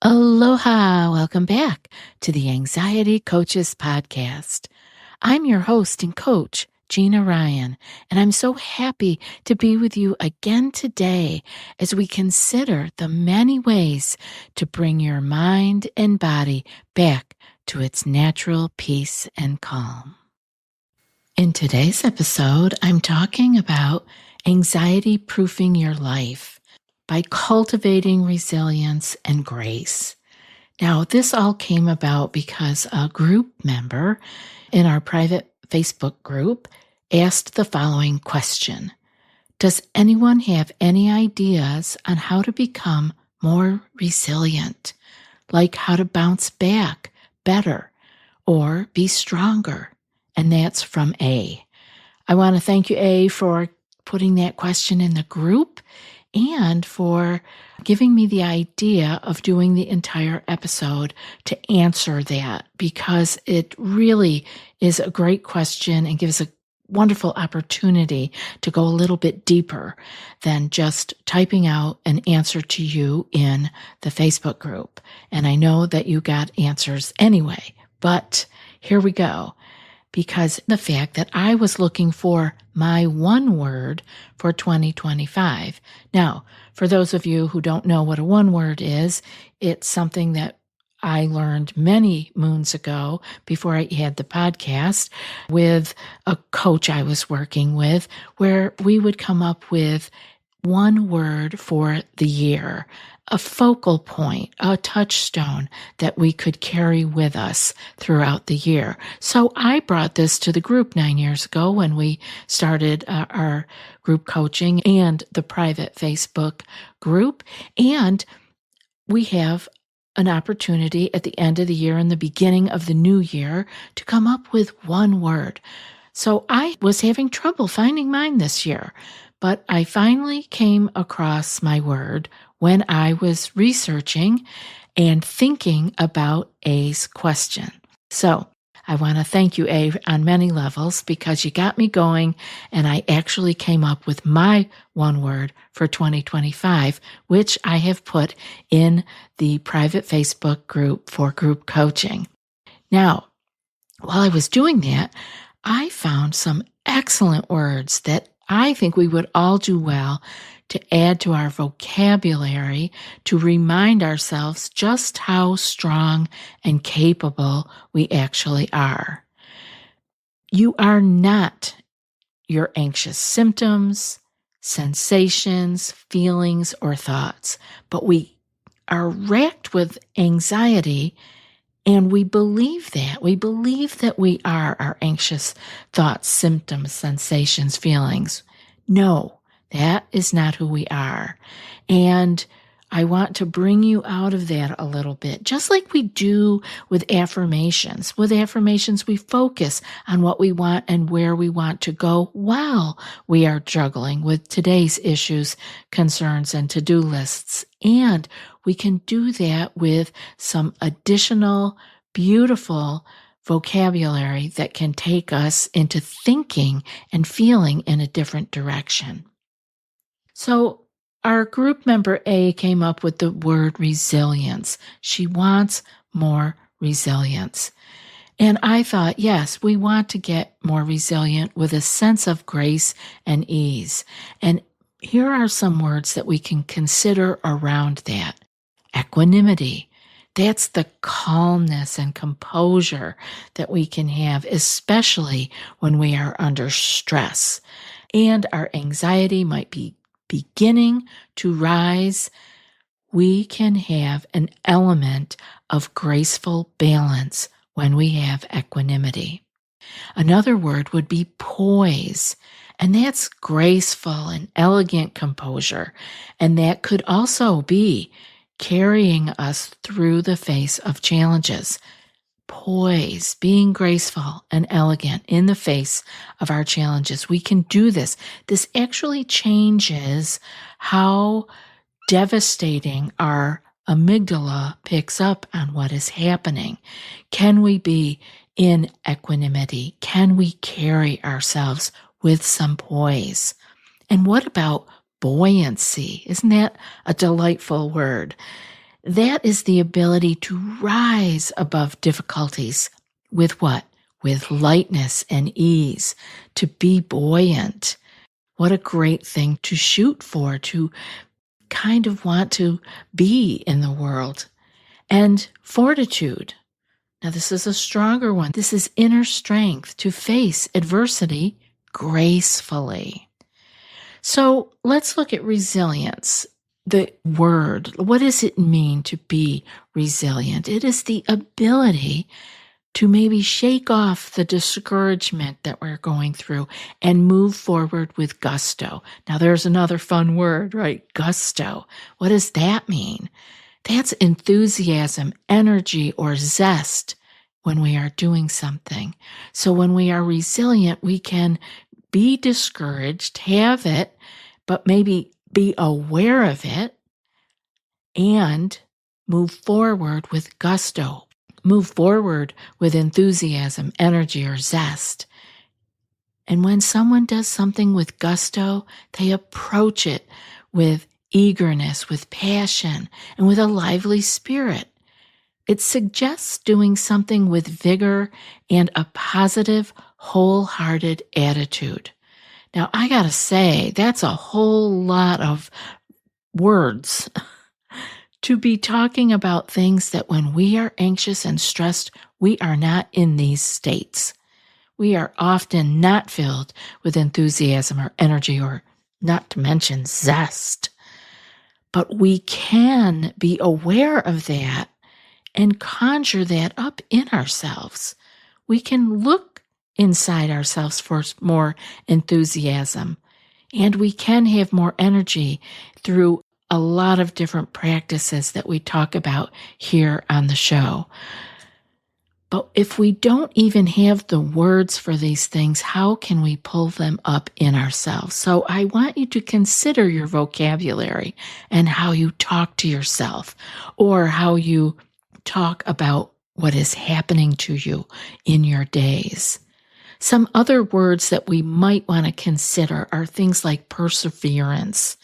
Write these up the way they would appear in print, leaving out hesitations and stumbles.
Aloha! Welcome back to the Anxiety Coaches Podcast. I'm your host and coach, Gina Ryan, and I'm so happy to be with you again today as we consider the many ways to bring your mind and body back to its natural peace and calm. In today's episode, I'm talking about anxiety-proofing your life by cultivating resilience and grace. Now, this all came about because a group member in our private Facebook group asked the following question: does anyone have any ideas on how to become more resilient, like how to bounce back better or be stronger? And that's from A. I want to thank you, A, for putting that question in the group and for giving me the idea of doing the entire episode to answer that, because it really is a great question and gives a wonderful opportunity to go a little bit deeper than just typing out an answer to you in the Facebook group. And I know that you got answers anyway, but here we go. Because the fact that I was looking for my one word for 2025. Now, for those of you who don't know what a one word is, it's something that I learned many moons ago before I had the podcast with a coach I was working with, where we would come up with one word for the year, a focal point, a touchstone that we could carry with us throughout the year. So I brought this to the group 9 years ago when we started our group coaching and the private Facebook group. And we have an opportunity at the end of the year and the beginning of the new year to come up with one word. So I was having trouble finding mine this year, but I finally came across my word when I was researching and thinking about A's question. So I want to thank you, A, on many levels, because you got me going and I actually came up with my one word for 2025, which I have put in the private Facebook group for group coaching. Now, while I was doing that, I found some excellent words that I think we would all do well to add to our vocabulary to remind ourselves just how strong and capable we actually are. You are not your anxious symptoms, sensations, feelings, or thoughts, but we are racked with anxiety. And we believe that. We believe that we are our anxious thoughts, symptoms, sensations, feelings. No, that is not who we are. And I want to bring you out of that a little bit, just like we do with affirmations. With affirmations, we focus on what we want and where we want to go while we are juggling with today's issues, concerns, and to-do lists. And we can do that with some additional beautiful vocabulary that can take us into thinking and feeling in a different direction. So our group member A came up with the word resilience. She wants more resilience. And I thought, yes, we want to get more resilient with a sense of grace and ease. And here are some words that we can consider around that. Equanimity. That's the calmness and composure that we can have, especially when we are under stress. And our anxiety might be beginning to rise. We can have an element of graceful balance when we have equanimity. Another word would be poise. And that's graceful and elegant composure. And that could also be carrying us through the face of challenges. Poise, being graceful and elegant in the face of our challenges. We can do this. This actually changes how devastating our amygdala picks up on what is happening. Can we be in equanimity? Can we carry ourselves with some poise? And what about buoyancy? Isn't that a delightful word? That is the ability to rise above difficulties with what? With lightness and ease, to be buoyant. What a great thing to shoot for, to kind of want to be in the world. And fortitude. Now, this is a stronger one. This is inner strength to face adversity gracefully. So let's look at resilience. The word, what does it mean to be resilient? It is the ability to maybe shake off the discouragement that we're going through and move forward with gusto. Now, there's another fun word, right? Gusto. What does that mean? That's enthusiasm, energy, or zest when we are doing something. So when we are resilient, we can be discouraged, have it, but maybe be aware of it and move forward with gusto. Move forward with enthusiasm, energy, or zest. And when someone does something with gusto, they approach it with eagerness, with passion, and with a lively spirit. It suggests doing something with vigor and a positive, wholehearted attitude. Now, I gotta say, that's a whole lot of words to be talking about things that when we are anxious and stressed, we are not in these states. We are often not filled with enthusiasm or energy, or not to mention zest. But we can be aware of that and conjure that up in ourselves. We can look inside ourselves for more enthusiasm, and we can have more energy through a lot of different practices that we talk about here on the show. But if we don't even have the words for these things, how can we pull them up in ourselves? So I want you to consider your vocabulary and how you talk to yourself, or how you talk about what is happening to you in your days. Some other words that we might want to consider are things like perseverance.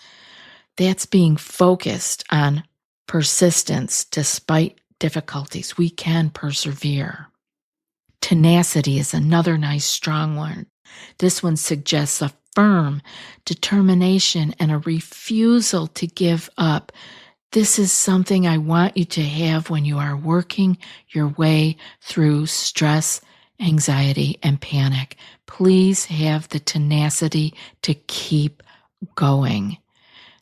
That's being focused on persistence despite difficulties. We can persevere. Tenacity is another nice strong one. This one suggests a firm determination and a refusal to give up. This is something I want you to have when you are working your way through stress, anxiety, and panic. Please have the tenacity to keep going.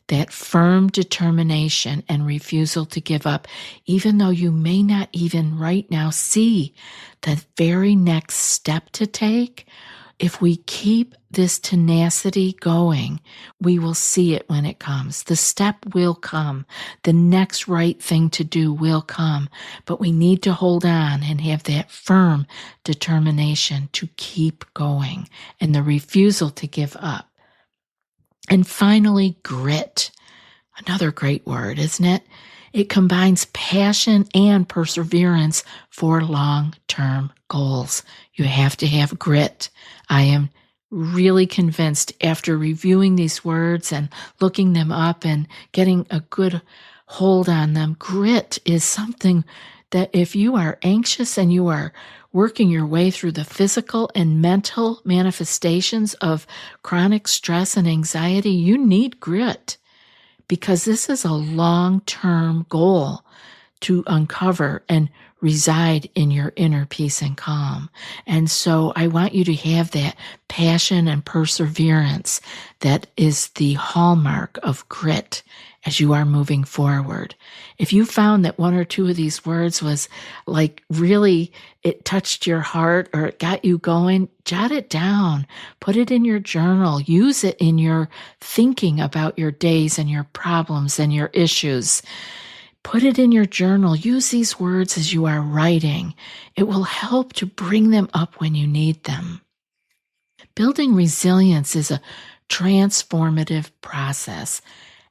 That firm determination and refusal to give up, even though you may not even right now see the very next step to take. If we keep this tenacity going, we will see it when it comes. The step will come. The next right thing to do will come. But we need to hold on and have that firm determination to keep going and the refusal to give up. And finally, grit. Another great word, isn't it? It combines passion and perseverance for long-term goals. You have to have grit. I am really convinced, after reviewing these words and looking them up and getting a good hold on them, grit is something that if you are anxious and you are working your way through the physical and mental manifestations of chronic stress and anxiety, you need grit, because this is a long-term goal to uncover and reside in your inner peace and calm. And so I want you to have that passion and perseverance that is the hallmark of grit as you are moving forward. If you found that one or two of these words was like really, it touched your heart or it got you going, jot it down, put it in your journal, use it in your thinking about your days and your problems and your issues. Put it in your journal. Use these words as you are writing. It will help to bring them up when you need them. Building resilience is a transformative process,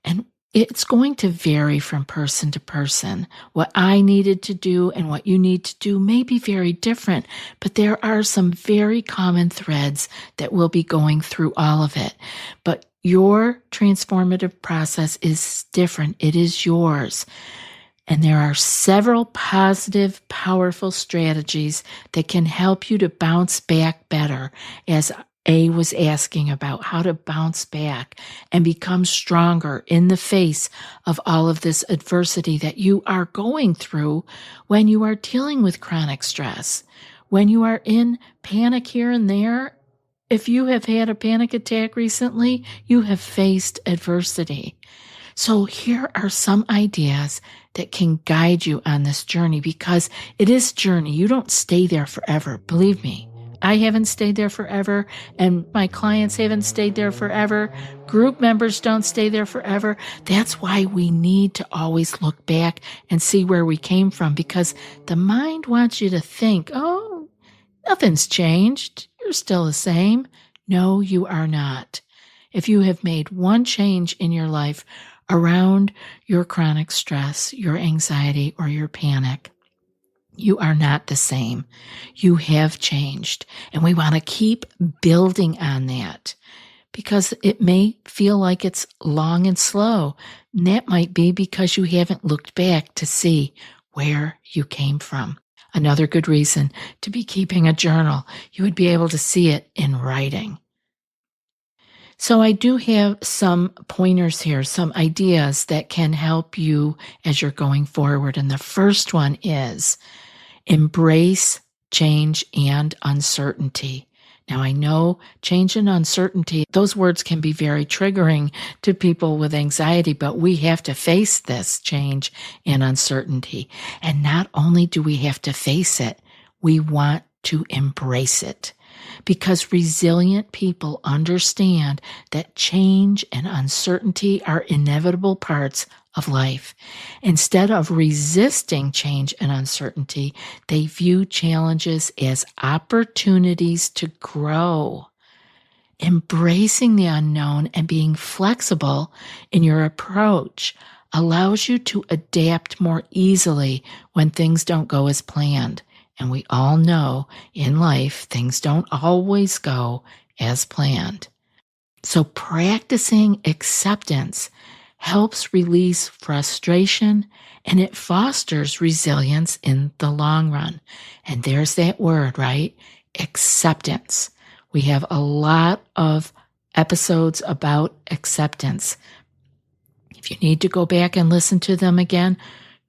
and it's going to vary from person to person. What I needed to do and what you need to do may be very different, but there are some very common threads that will be going through all of it. But your transformative process is different. It is yours. And there are several positive, powerful strategies that can help you to bounce back better, as A was asking about how to bounce back and become stronger in the face of all of this adversity that you are going through when you are dealing with chronic stress. When you are in panic here and there, if you have had a panic attack recently, you have faced adversity. So here are some ideas that can guide you on this journey, because it is a journey. You don't stay there forever. Believe me, I haven't stayed there forever, and my clients haven't stayed there forever. Group members don't stay there forever. That's why we need to always look back and see where we came from, because the mind wants you to think, oh, nothing's changed. You're still the same. No, you are not. If you have made one change in your life around your chronic stress, your anxiety, or your panic, you are not the same. You have changed. And we want to keep building on that, because it may feel like it's long and slow. And that might be because you haven't looked back to see where you came from. Another good reason to be keeping a journal, you would be able to see it in writing. So I do have some pointers here, some ideas that can help you as you're going forward. And the first one is embrace change and uncertainty. Now, I know change and uncertainty, those words can be very triggering to people with anxiety, but we have to face this change and uncertainty. And not only do we have to face it, we want to embrace it, because resilient people understand that change and uncertainty are inevitable parts of life. Instead of resisting change and uncertainty, they view challenges as opportunities to grow. Embracing the unknown and being flexible in your approach allows you to adapt more easily when things don't go as planned. And we all know in life, things don't always go as planned. So practicing acceptance helps release frustration, and it fosters resilience in the long run. And there's that word, right? Acceptance. We have a lot of episodes about acceptance. If you need to go back and listen to them again,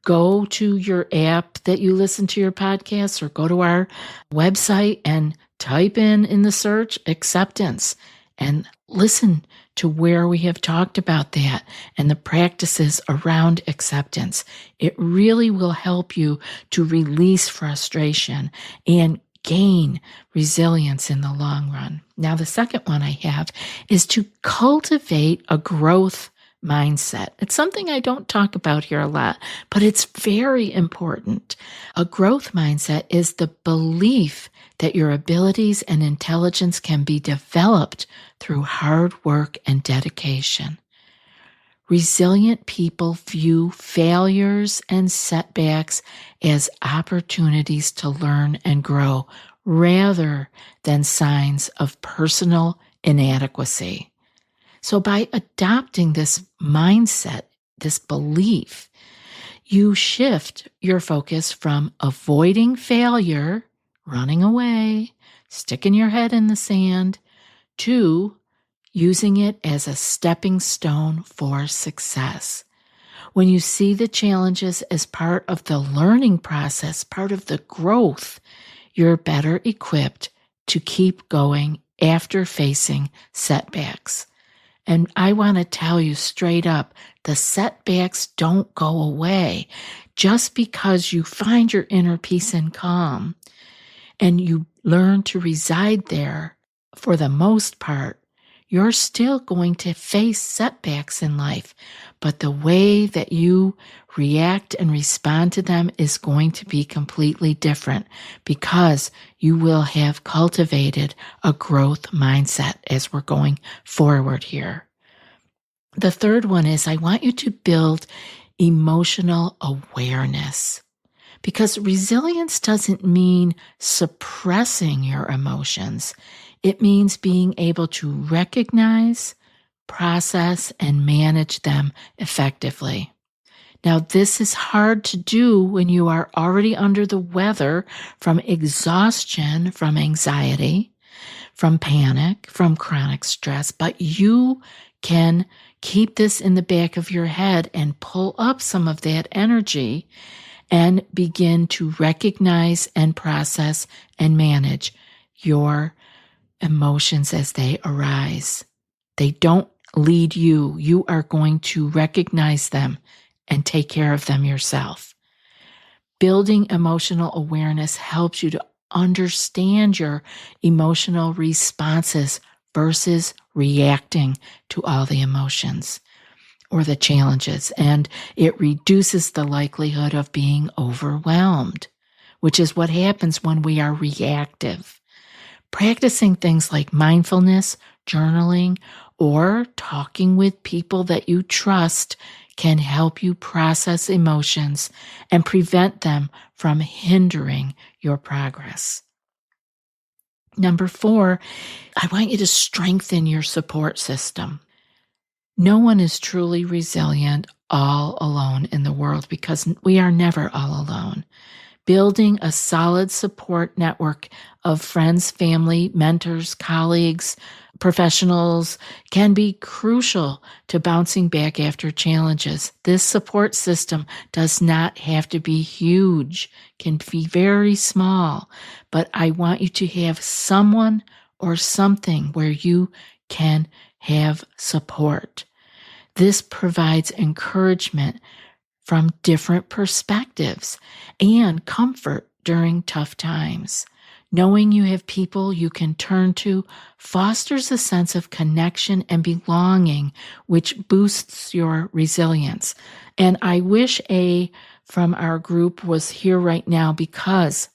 go to your app that you listen to your podcasts, or go to our website and type in the search acceptance and listen to where we have talked about that and the practices around acceptance. It really will help you to release frustration and gain resilience in the long run. Now, the second one I have is to cultivate a growth mindset. It's something I don't talk about here a lot, but it's very important. A growth mindset is the belief that your abilities and intelligence can be developed through hard work and dedication. Resilient people view failures and setbacks as opportunities to learn and grow, rather than signs of personal inadequacy. So by adopting this mindset, this belief, you shift your focus from avoiding failure, running away, sticking your head in the sand, to using it as a stepping stone for success. When you see the challenges as part of the learning process, part of the growth, you're better equipped to keep going after facing setbacks. And I want to tell you straight up, the setbacks don't go away. Just because you find your inner peace and calm and you learn to reside there, for the most part, you're still going to face setbacks in life. But the way that you react and respond to them is going to be completely different, because you will have cultivated a growth mindset as we're going forward here. The third one is I want you to build emotional awareness, because resilience doesn't mean suppressing your emotions. It means being able to recognize, process, and manage them effectively. Now, this is hard to do when you are already under the weather from exhaustion, from anxiety, from panic, from chronic stress, but you can keep this in the back of your head and pull up some of that energy and begin to recognize and process and manage your emotions as they arise. They don't lead you. You are going to recognize them and take care of them yourself. Building emotional awareness helps you to understand your emotional responses versus reacting to all the emotions or the challenges, and it reduces the likelihood of being overwhelmed, which is what happens when we are reactive. Practicing things like mindfulness, journaling, or talking with people that you trust can help you process emotions and prevent them from hindering your progress. Number 4, I want you to strengthen your support system. No one is truly resilient all alone in the world because we are never all alone. Building a solid support network of friends, family, mentors, colleagues, professionals can be crucial to bouncing back after challenges. This support system does not have to be huge, can be very small, but I want you to have someone or something where you can have support. This provides encouragement from different perspectives and comfort during tough times. Knowing you have people you can turn to fosters a sense of connection and belonging, which boosts your resilience. And I wish A from our group was here right now, because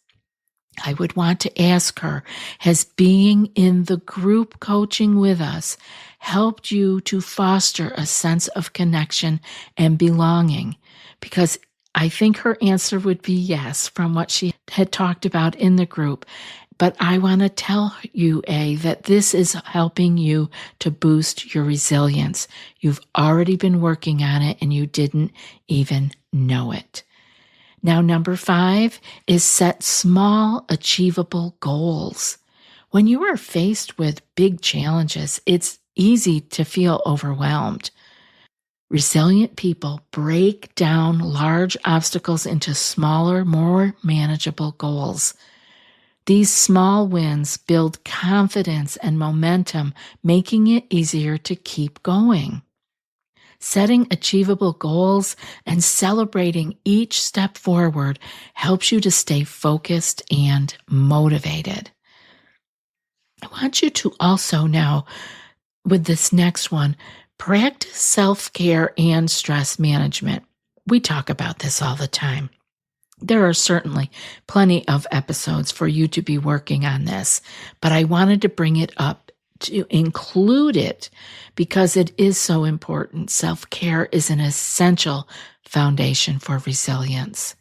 I would want to ask her, has being in the group coaching with us helped you to foster a sense of connection and belonging? Because I think her answer would be yes, from what she had talked about in the group. But I want to tell you, A, that this is helping you to boost your resilience. You've already been working on it and you didn't even know it. Now, number 5 is set small, achievable goals. When you are faced with big challenges, it's easy to feel overwhelmed. Resilient people break down large obstacles into smaller, more manageable goals. These small wins build confidence and momentum, making it easier to keep going. Setting achievable goals and celebrating each step forward helps you to stay focused and motivated. I want you to also now, with this next one, practice self-care and stress management. We talk about this all the time. There are certainly plenty of episodes for you to be working on this, but I wanted to bring it up to include it because it is so important. Self-care is an essential foundation for resilience.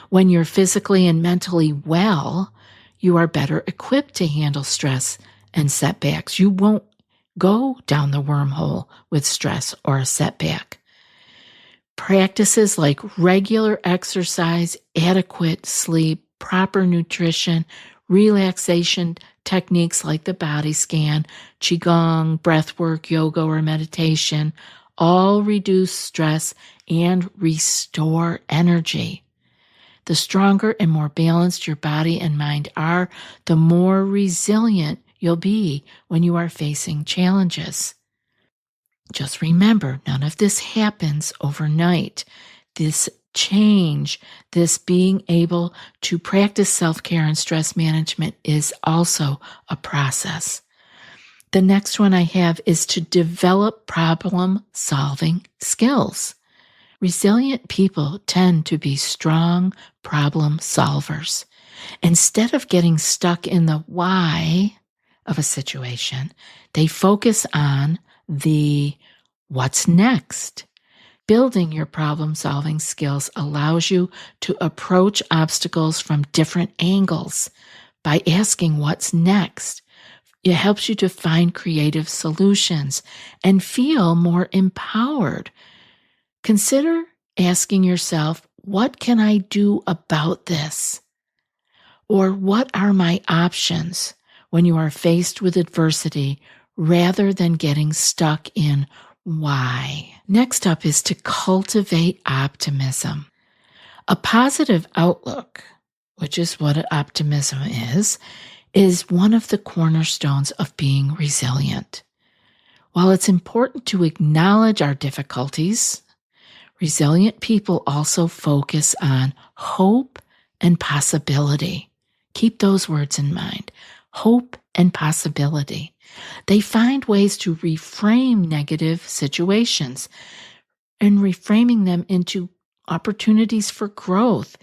When you're physically and mentally well, you are better equipped to handle stress and setbacks. You won't go down the wormhole with stress or a setback. Practices like regular exercise, adequate sleep, proper nutrition, relaxation techniques like the body scan, qigong, breath work, yoga, or meditation all reduce stress and restore energy. The stronger and more balanced your body and mind are, the more resilient you'll be when you are facing challenges. Just remember, none of this happens overnight. This change, this being able to practice self-care and stress management is also a process. The next one I have is to develop problem-solving skills. Resilient people tend to be strong problem solvers. Instead of getting stuck in the why of a situation, they focus on the what's next. Building your problem-solving skills allows you to approach obstacles from different angles by asking what's next. It helps you to find creative solutions and feel more empowered. Consider asking yourself, what can I do about this? Or what are my options when you are faced with adversity rather than getting stuck in why? Next up is to cultivate optimism. A positive outlook, which is what optimism is one of the cornerstones of being resilient. While it's important to acknowledge our difficulties, resilient people also focus on hope and possibility. Keep those words in mind. Hope and possibility. They find ways to reframe negative situations and reframing them into opportunities for growth,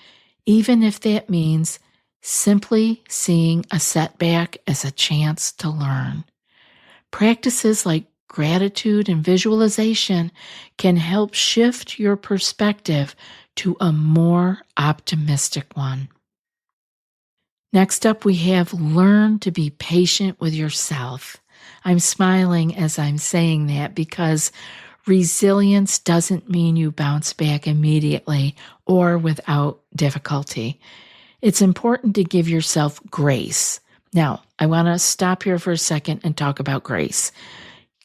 even if that means simply seeing a setback as a chance to learn. Practices like gratitude and visualization can help shift your perspective to a more optimistic one. Next up, we have learn to be patient with yourself. I'm smiling as I'm saying that because resilience doesn't mean you bounce back immediately or without difficulty. It's important to give yourself grace. Now, I want to stop here for a second and talk about grace.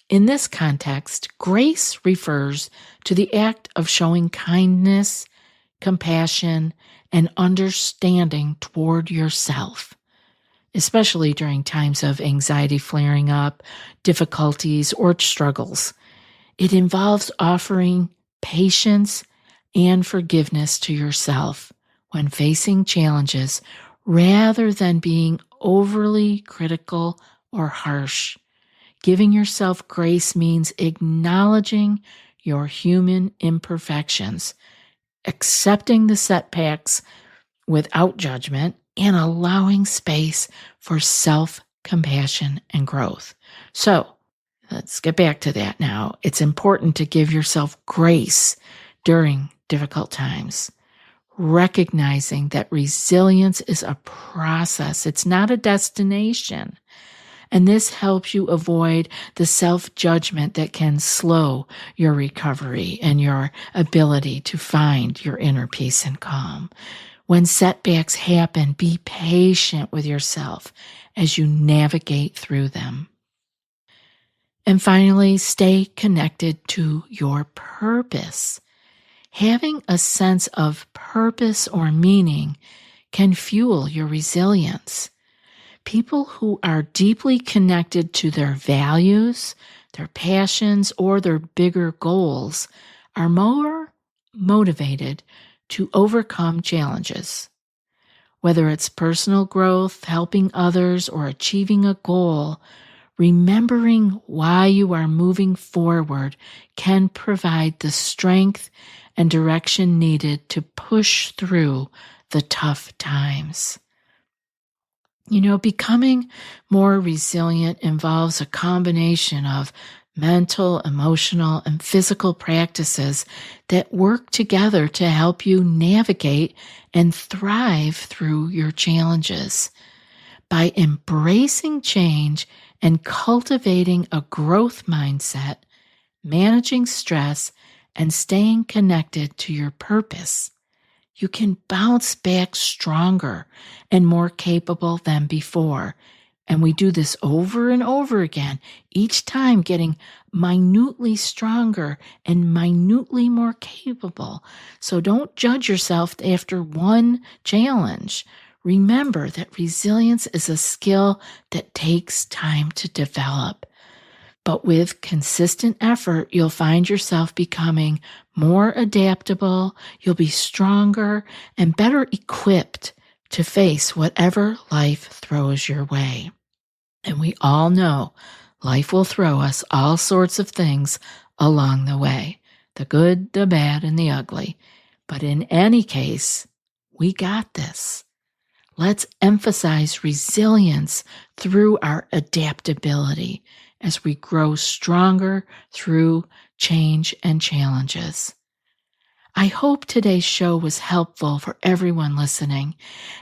In this context, grace refers to the act of showing kindness, compassion, and understanding toward yourself, especially during times of anxiety flaring up, difficulties, or struggles. It involves offering patience and forgiveness to yourself when facing challenges rather than being overly critical or harsh. Giving yourself grace means acknowledging your human imperfections, accepting the setbacks without judgment, and allowing space for self-compassion and growth. So, let's get back to that now. It's important to give yourself grace during difficult times, recognizing that resilience is a process. It's not a destination. And this helps you avoid the self-judgment that can slow your recovery and your ability to find your inner peace and calm. When setbacks happen, be patient with yourself as you navigate through them. And finally, stay connected to your purpose. Having a sense of purpose or meaning can fuel your resilience. People who are deeply connected to their values, their passions, or their bigger goals are more motivated to overcome challenges. Whether it's personal growth, helping others, or achieving a goal, remembering why you are moving forward can provide the strength and direction needed to push through the tough times. You know, becoming more resilient involves a combination of mental, emotional, and physical practices that work together to help you navigate and thrive through your challenges. By embracing change and cultivating a growth mindset, managing stress, and staying connected to your purpose, you can bounce back stronger and more capable than before. And we do this over and over again, each time getting minutely stronger and minutely more capable. So don't judge yourself after one challenge. Remember that resilience is a skill that takes time to develop. But with consistent effort, you'll find yourself becoming more adaptable, you'll be stronger and better equipped to face whatever life throws your way. And we all know life will throw us all sorts of things along the way, the good, the bad, and the ugly. But in any case, we got this. Let's emphasize resilience through our adaptability as we grow stronger through change and challenges. I hope today's show was helpful for everyone listening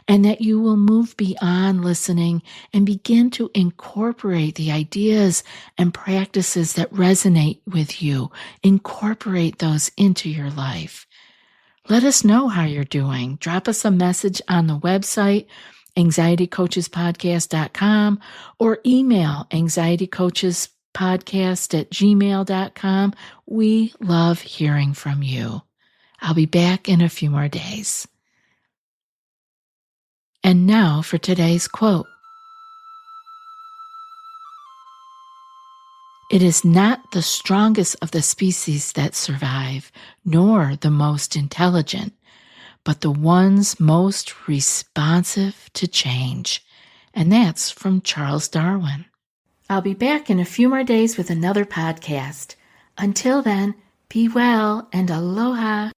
and that you will move beyond listening and begin to incorporate the ideas and practices that resonate with you. Incorporate those into your life. Let us know how you're doing. Drop us a message on the website, anxietycoachespodcast.com, or email anxietycoachespodcast@gmail.com. We love hearing from you. I'll be back in a few more days. And now for today's quote. It is not the strongest of the species that survive, nor the most intelligent, but the ones most responsive to change. And that's from Charles Darwin. I'll be back in a few more days with another podcast. Until then, be well and aloha.